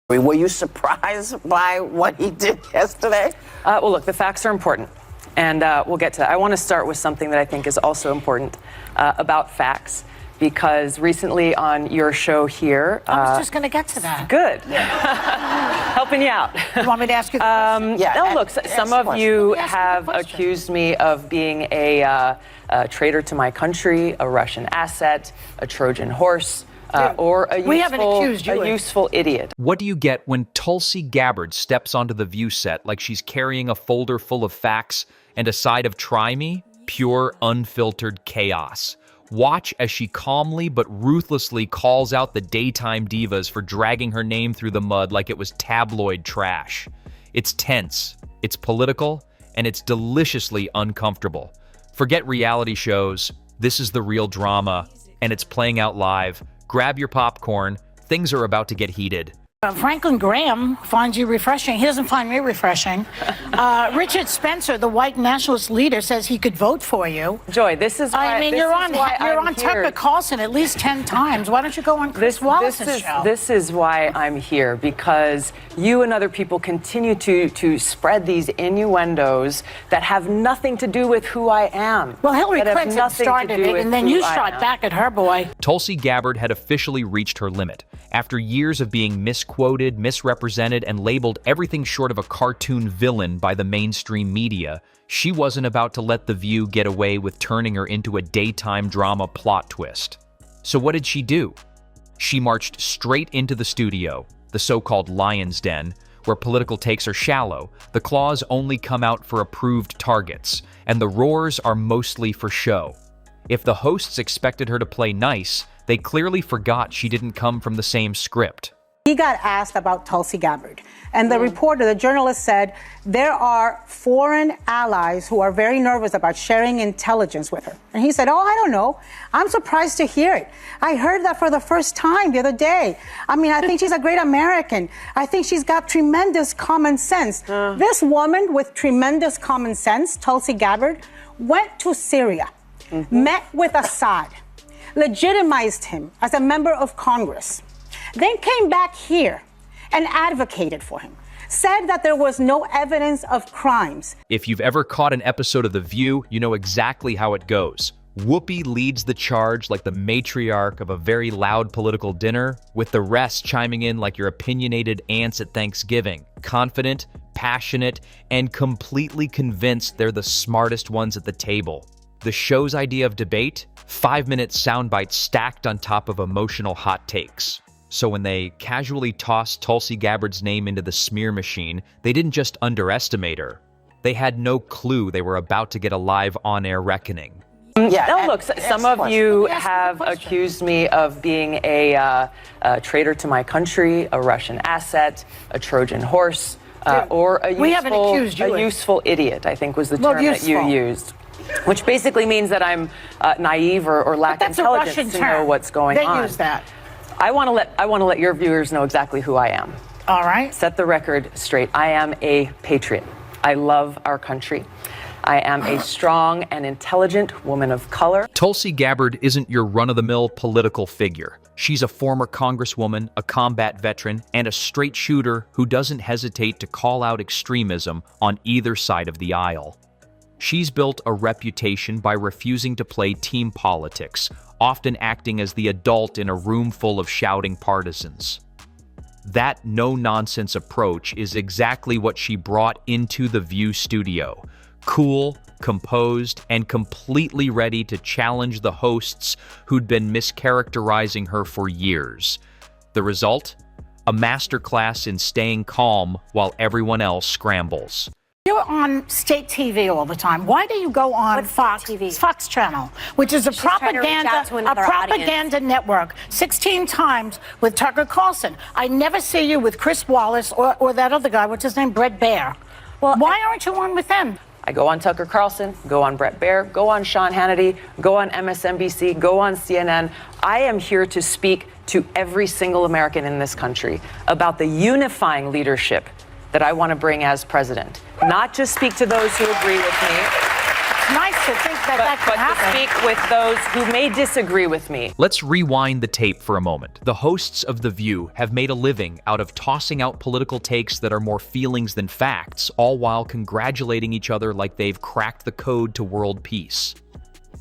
Were you surprised by what he did yesterday? Well, look, the facts are important, and we'll get to that. I want to start with something that I think is also important about facts, because recently on your show here... I was just going to get to that. Good. Helping you out. You want me to ask you the question? Yeah. No, look, some of you have accused me of being a traitor to my country, a Russian asset, a Trojan horse, or a useful idiot. What do you get when Tulsi Gabbard steps onto the View set like she's carrying a folder full of facts and a side of Try Me? Pure, unfiltered chaos. Watch as she calmly but ruthlessly calls out the daytime divas for dragging her name through the mud like it was tabloid trash. It's tense, it's political, and it's deliciously uncomfortable. Forget reality shows. This is the real drama, and it's playing out live. Grab your popcorn. Things are about to get heated. Franklin Graham finds you refreshing. He doesn't find me refreshing. Richard Spencer, the white nationalist leader, says he could vote for you. Joy, this is why... I mean, you're on Tucker Carlson at least 10 times. Why don't you go on Chris Wallace's show? This is why I'm here, because you and other people continue to spread these innuendos that have nothing to do with who I am. Well, Hillary Clinton started it, and then you shot back at her, boy. Tulsi Gabbard had officially reached her limit. After years of being misquoted, misrepresented, and labeled everything short of a cartoon villain by the mainstream media, she wasn't about to let The View get away with turning her into a daytime drama plot twist. So what did she do? She marched straight into the studio, the so-called Lion's Den, where political takes are shallow, the claws only come out for approved targets, and the roars are mostly for show. If the hosts expected her to play nice, they clearly forgot she didn't come from the same script. He got asked about Tulsi Gabbard, and the reporter, the journalist, said there are foreign allies who are very nervous about sharing intelligence with her. And he said, oh, I don't know. I'm surprised to hear it. I heard that for the first time the other day. I mean, I think she's a great American. I think she's got tremendous common sense. This woman with tremendous common sense, Tulsi Gabbard, went to Syria, met with Assad, legitimized him as a member of Congress, then came back here and advocated for him, said that there was no evidence of crimes. If you've ever caught an episode of The View, you know exactly how it goes. Whoopi leads the charge like the matriarch of a very loud political dinner, with the rest chiming in like your opinionated aunts at Thanksgiving, confident, passionate, and completely convinced they're the smartest ones at the table. The show's idea of debate? 5-minute sound bites stacked on top of emotional hot takes. So when they casually tossed Tulsi Gabbard's name into the smear machine, they didn't just underestimate her. They had no clue they were about to get a live on-air reckoning. No, look, some of you have accused me of being a traitor to my country, a Russian asset, a Trojan horse, or a useful idiot, I think was the term that you used. Which basically means that I'm naive or lack intelligence to know what's going on. They use that. I want to let your viewers know exactly who I am. All right. Set the record straight. I am a patriot. I love our country. I am a strong and intelligent woman of color. Tulsi Gabbard isn't your run-of-the-mill political figure. She's a former congresswoman, a combat veteran, and a straight shooter who doesn't hesitate to call out extremism on either side of the aisle. She's built a reputation by refusing to play team politics, often acting as the adult in a room full of shouting partisans. That no-nonsense approach is exactly what she brought into the View studio. Cool, composed, and completely ready to challenge the hosts who'd been mischaracterizing her for years. The result? A masterclass in staying calm while everyone else scrambles. You're on state TV all the time. Why do you go on Fox Channel, which is a propaganda network, 16 times with Tucker Carlson? I never see you with Chris Wallace or that other guy, what's his name, Brett Baier. Well, why aren't you on with them? I go on Tucker Carlson, go on Brett Baier, go on Sean Hannity, go on MSNBC, go on CNN. I am here to speak to every single American in this country about the unifying leadership that I want to bring as president. Not just speak to those who agree with me, it's nice to think that that But can happen. to speak with those who may disagree with me. Let's rewind the tape for a moment. The hosts of The View have made a living out of tossing out political takes that are more feelings than facts, all while congratulating each other like they've cracked the code to world peace.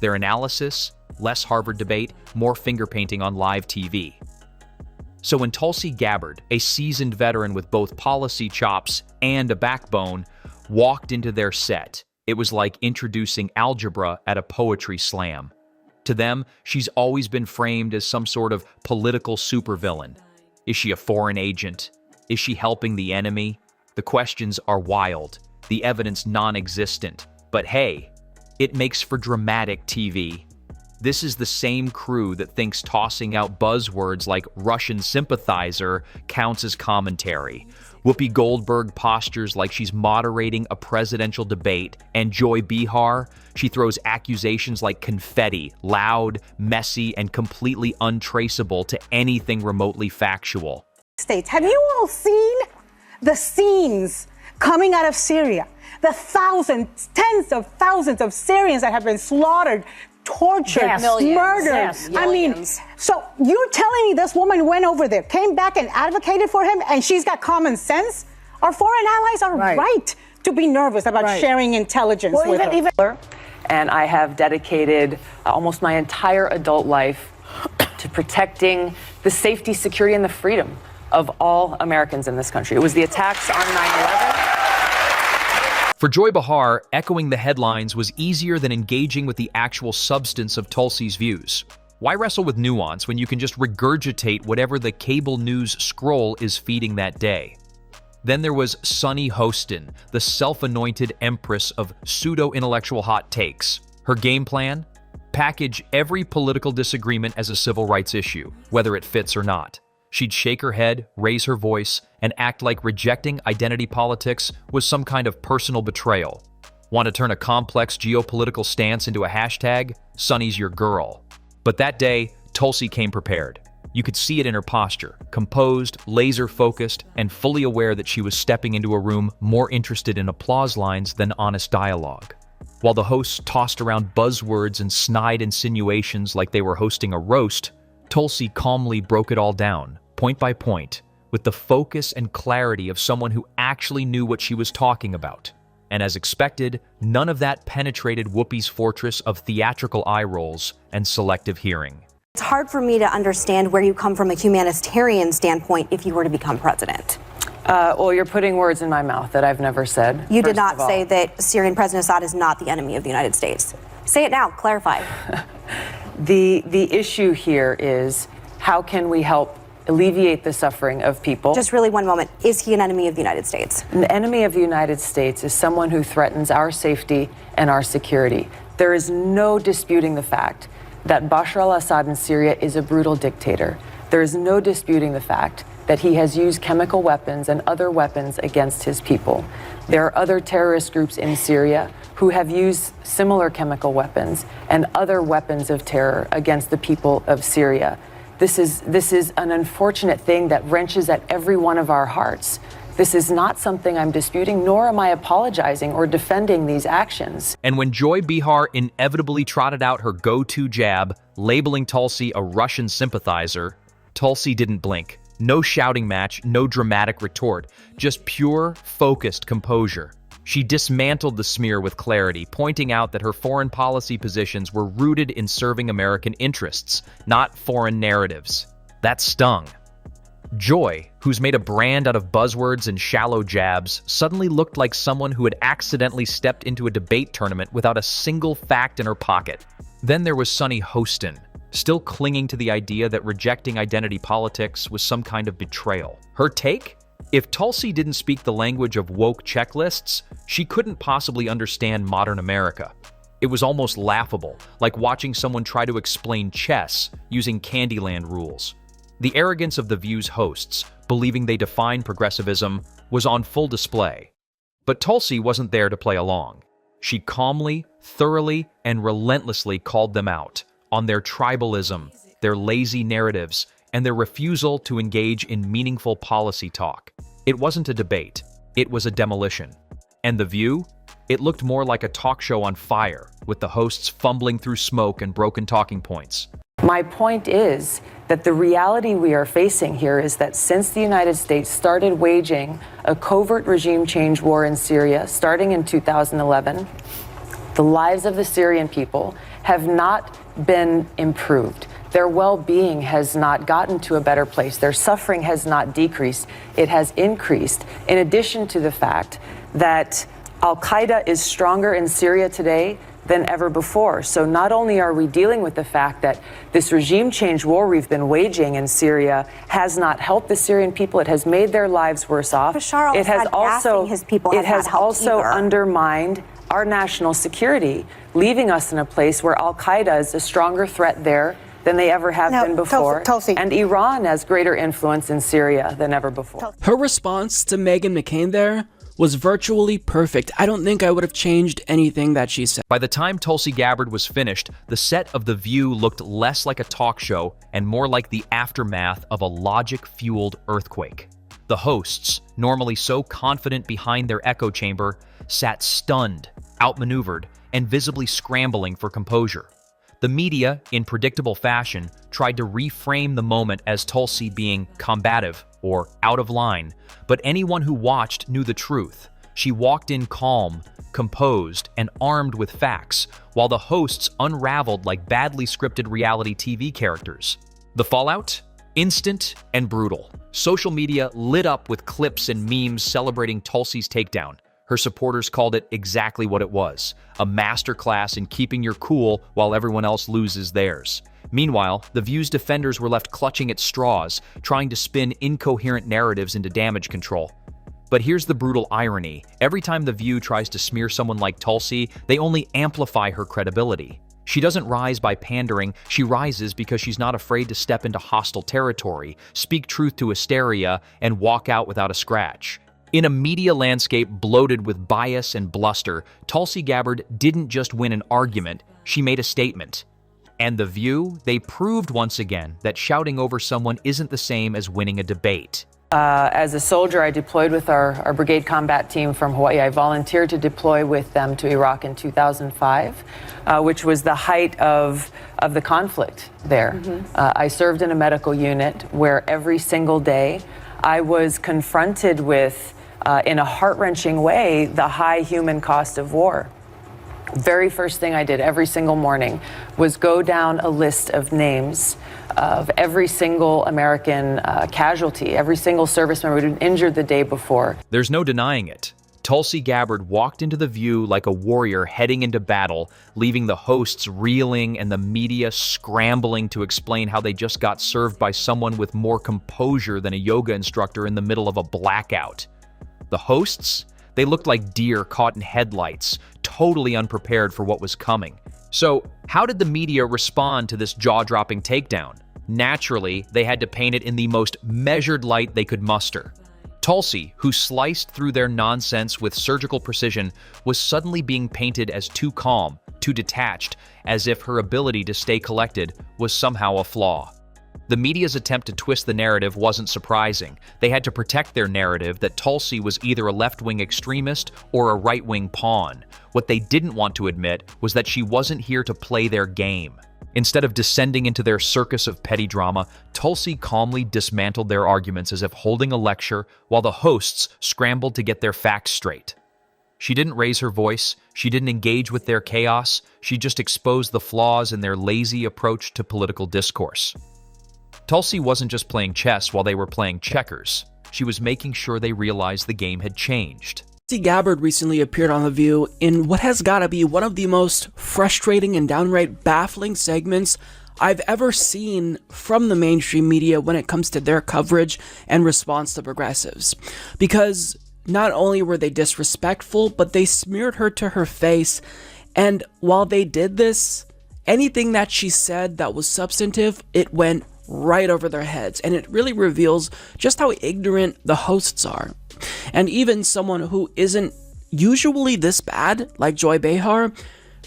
Their analysis, less Harvard debate, more finger painting on live TV. So when Tulsi Gabbard, a seasoned veteran with both policy chops and a backbone, walked into their set, it was like introducing algebra at a poetry slam. To them, she's always been framed as some sort of political supervillain. Is she a foreign agent? Is she helping the enemy? The questions are wild, the evidence non-existent. But hey, it makes for dramatic TV. This is the same crew that thinks tossing out buzzwords like Russian sympathizer counts as commentary. Whoopi Goldberg postures like she's moderating a presidential debate, and Joy Behar, she throws accusations like confetti, loud, messy, and completely untraceable to anything remotely factual. States. Have you all seen the scenes coming out of Syria? The thousands, tens of thousands of Syrians that have been slaughtered, tortured, Yes. murdered. Yes. I mean, so you're telling me this woman went over there, came back and advocated for him, and she's got common sense? Our foreign allies are right to be nervous about sharing intelligence with her. And I have dedicated almost my entire adult life to protecting the safety, security, and the freedom of all Americans in this country. It was the attacks on 9/11. For Joy Behar, echoing the headlines was easier than engaging with the actual substance of Tulsi's views. Why wrestle with nuance when you can just regurgitate whatever the cable news scroll is feeding that day? Then there was Sunny Hostin, the self-anointed empress of pseudo-intellectual hot takes. Her game plan? Package every political disagreement as a civil rights issue, whether it fits or not. She'd shake her head, raise her voice, and act like rejecting identity politics was some kind of personal betrayal. Want to turn a complex geopolitical stance into a hashtag? Sunny's your girl. But that day, Tulsi came prepared. You could see it in her posture, composed, laser-focused, and fully aware that she was stepping into a room more interested in applause lines than honest dialogue. While the hosts tossed around buzzwords and snide insinuations like they were hosting a roast, Tulsi calmly broke it all down, point by point, with the focus and clarity of someone who actually knew what she was talking about. And as expected, none of that penetrated Whoopi's fortress of theatrical eye rolls and selective hearing. It's hard for me to understand where you come from a humanitarian standpoint if you were to become president. Well, you're putting words in my mouth that I've never said. You did not say that Syrian President Assad is not the enemy of the United States. Say it now, clarify. The issue here is how can we help alleviate the suffering of people? Just really one moment. Is he an enemy of the United States? An enemy of the United States is someone who threatens our safety and our security. There is no disputing the fact that Bashar al-Assad in Syria is a brutal dictator. There is no disputing the fact that he has used chemical weapons and other weapons against his people. There are other terrorist groups in Syria who have used similar chemical weapons and other weapons of terror against the people of Syria. This is an unfortunate thing that wrenches at every one of our hearts. This is not something I'm disputing, nor am I apologizing or defending these actions. And when Joy Behar inevitably trotted out her go-to jab, labeling Tulsi a Russian sympathizer, Tulsi didn't blink. No shouting match, no dramatic retort, just pure, focused composure. She dismantled the smear with clarity, pointing out that her foreign policy positions were rooted in serving American interests, not foreign narratives. That stung. Joy, who's made a brand out of buzzwords and shallow jabs, suddenly looked like someone who had accidentally stepped into a debate tournament without a single fact in her pocket. Then there was Sunny Hostin, still clinging to the idea that rejecting identity politics was some kind of betrayal. Her take? If Tulsi didn't speak the language of woke checklists, she couldn't possibly understand modern America. It was almost laughable, like watching someone try to explain chess using Candyland rules. The arrogance of The View's hosts, believing they define progressivism, was on full display. But Tulsi wasn't there to play along. She calmly, thoroughly, and relentlessly called them out on their tribalism, their lazy narratives, and their refusal to engage in meaningful policy talk. It wasn't a debate, it was a demolition. And The View? It looked more like a talk show on fire, with the hosts fumbling through smoke and broken talking points. My point is that the reality we are facing here is that since the United States started waging a covert regime change war in Syria, starting in 2011, the lives of the Syrian people have not been improved. Their well-being has not gotten to a better place. Their suffering has not decreased. It has increased, in addition to the fact that Al-Qaeda is stronger in Syria today than ever before. So not only are we dealing with the fact that this regime change war we've been waging in Syria has not helped the Syrian people, it has made their lives worse off. It has also undermined our national security, leaving us in a place where Al-Qaeda is a stronger threat there than they ever have been before, Tulsi. and Iran has greater influence in Syria than ever before. Her response to Meghan McCain there was virtually perfect. I don't think I would have changed anything that she said. By the time Tulsi Gabbard was finished, the set of The View looked less like a talk show and more like the aftermath of a logic-fueled earthquake. The hosts, normally so confident behind their echo chamber, sat stunned, outmaneuvered, and visibly scrambling for composure. The media, in predictable fashion, tried to reframe the moment as Tulsi being combative or out of line, but anyone who watched knew the truth. She walked in calm, composed, and armed with facts, while the hosts unraveled like badly scripted reality TV characters. The fallout? Instant and brutal. Social media lit up with clips and memes celebrating Tulsi's takedown. Her supporters called it exactly what it was, a masterclass in keeping your cool while everyone else loses theirs. Meanwhile, The View's defenders were left clutching at straws, trying to spin incoherent narratives into damage control. But here's the brutal irony. Every time The View tries to smear someone like Tulsi, they only amplify her credibility. She doesn't rise by pandering, she rises because she's not afraid to step into hostile territory, speak truth to hysteria, and walk out without a scratch. In a media landscape bloated with bias and bluster, Tulsi Gabbard didn't just win an argument, she made a statement. And The View, they proved once again that shouting over someone isn't the same as winning a debate. As a soldier, I deployed with our brigade combat team from Hawaii. I volunteered to deploy with them to Iraq in 2005, which was the height of the conflict there. I served in a medical unit where every single day I was confronted with, in a heart-wrenching way, the high human cost of war. Very first thing I did every single morning was go down a list of names of every single American casualty, every single service member who'd been injured the day before. There's no denying it. Tulsi Gabbard walked into The View like a warrior heading into battle, leaving the hosts reeling and the media scrambling to explain how they just got served by someone with more composure than a yoga instructor in the middle of a blackout. The hosts? They looked like deer caught in headlights, totally unprepared for what was coming. So, how did the media respond to this jaw-dropping takedown? Naturally, they had to paint it in the most measured light they could muster. Tulsi, who sliced through their nonsense with surgical precision, was suddenly being painted as too calm, too detached, as if her ability to stay collected was somehow a flaw. The media's attempt to twist the narrative wasn't surprising. They had to protect their narrative that Tulsi was either a left-wing extremist or a right-wing pawn. What they didn't want to admit was that she wasn't here to play their game. Instead of descending into their circus of petty drama, Tulsi calmly dismantled their arguments as if holding a lecture, while the hosts scrambled to get their facts straight. She didn't raise her voice, she didn't engage with their chaos, she just exposed the flaws in their lazy approach to political discourse. Tulsi wasn't just playing chess while they were playing checkers. She was making sure they realized the game had changed. Tulsi Gabbard recently appeared on The View in what has gotta be one of the most frustrating and downright baffling segments I've ever seen from the mainstream media when it comes to their coverage and response to progressives. Because not only were they disrespectful, but they smeared her to her face. And while they did this, anything that she said that was substantive, it went right over their heads, and it really reveals just how ignorant the hosts are. And even someone who isn't usually this bad, like Joy Behar,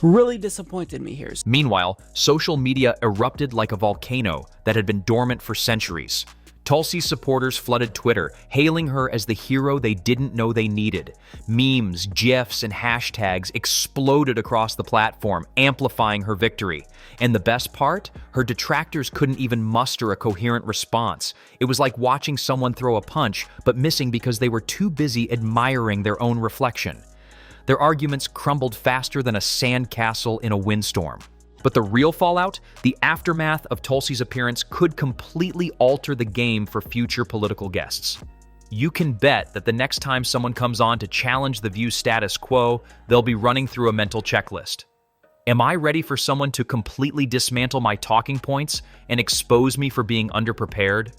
really disappointed me here. Meanwhile, social media erupted like a volcano that had been dormant for centuries. Tulsi's supporters flooded Twitter, hailing her as the hero they didn't know they needed. Memes, GIFs, and hashtags exploded across the platform, amplifying her victory. And the best part? Her detractors couldn't even muster a coherent response. It was like watching someone throw a punch, but missing because they were too busy admiring their own reflection. Their arguments crumbled faster than a sandcastle in a windstorm. But the real fallout, the aftermath of Tulsi's appearance, could completely alter the game for future political guests. You can bet that the next time someone comes on to challenge the View's status quo, they'll be running through a mental checklist. Am I ready for someone to completely dismantle my talking points and expose me for being underprepared?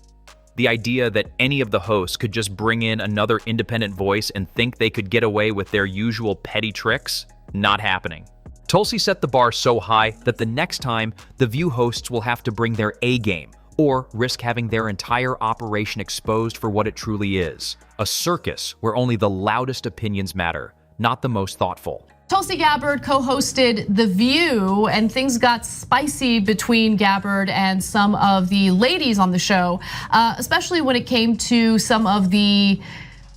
The idea that any of the hosts could just bring in another independent voice and think they could get away with their usual petty tricks? Not happening. Tulsi set the bar so high that the next time, the View hosts will have to bring their A game, or risk having their entire operation exposed for what it truly is. A circus where only the loudest opinions matter, not the most thoughtful. Tulsi Gabbard co-hosted The View, and things got spicy between Gabbard and some of the ladies on the show, especially when it came to some of the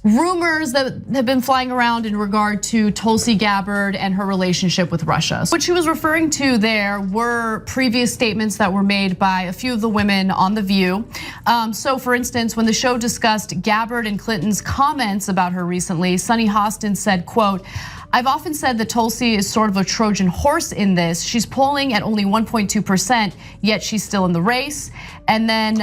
rumors that have been flying around in regard to Tulsi Gabbard and her relationship with Russia. What she was referring to there were previous statements that were made by a few of the women on The View. So for instance, when the show discussed Gabbard and Clinton's comments about her recently, Sunny Hostin said, quote, "I've often said that Tulsi is sort of a Trojan horse in this. She's polling at only 1.2%, yet she's still in the race." And then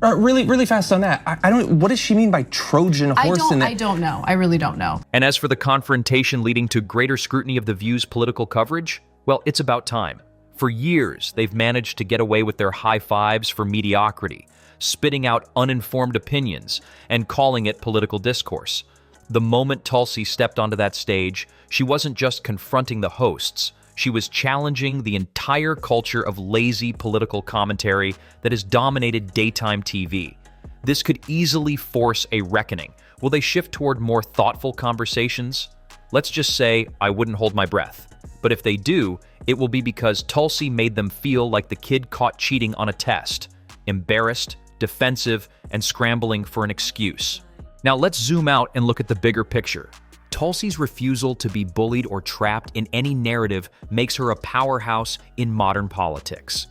really fast on that. I don't. What does she mean by Trojan horse in that? I don't know. I really don't know. And as for the confrontation leading to greater scrutiny of the View's political coverage, well, it's about time. For years, they've managed to get away with their high fives for mediocrity, spitting out uninformed opinions and calling it political discourse. The moment Tulsi stepped onto that stage, she wasn't just confronting the hosts, she was challenging the entire culture of lazy political commentary that has dominated daytime TV. This could easily force a reckoning. Will they shift toward more thoughtful conversations? Let's just say I wouldn't hold my breath. But if they do, it will be because Tulsi made them feel like the kid caught cheating on a test, embarrassed, defensive, and scrambling for an excuse. Now let's zoom out and look at the bigger picture. Tulsi's refusal to be bullied or trapped in any narrative makes her a powerhouse in modern politics.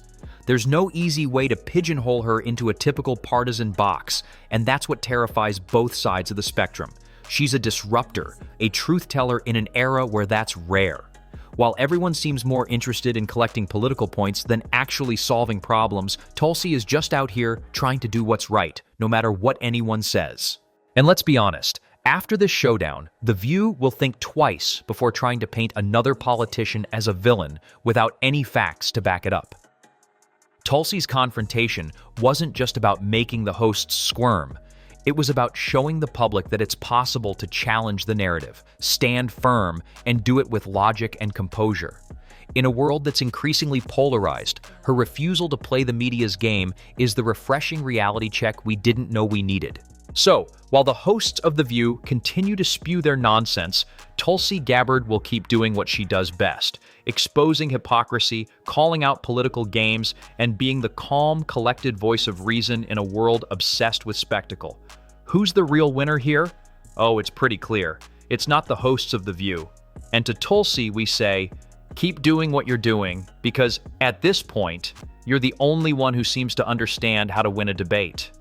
There's no easy way to pigeonhole her into a typical partisan box, and that's what terrifies both sides of the spectrum. She's a disruptor, a truth teller in an era where that's rare. While everyone seems more interested in collecting political points than actually solving problems, Tulsi is just out here trying to do what's right, no matter what anyone says. And let's be honest, after this showdown, The View will think twice before trying to paint another politician as a villain without any facts to back it up. Tulsi's confrontation wasn't just about making the hosts squirm. It was about showing the public that it's possible to challenge the narrative, stand firm, and do it with logic and composure. In a world that's increasingly polarized, her refusal to play the media's game is the refreshing reality check we didn't know we needed. So, while the hosts of The View continue to spew their nonsense, Tulsi Gabbard will keep doing what she does best, exposing hypocrisy, calling out political games, and being the calm, collected voice of reason in a world obsessed with spectacle. Who's the real winner here? Oh, it's pretty clear. It's not the hosts of The View. And to Tulsi, we say, keep doing what you're doing, because at this point, you're the only one who seems to understand how to win a debate.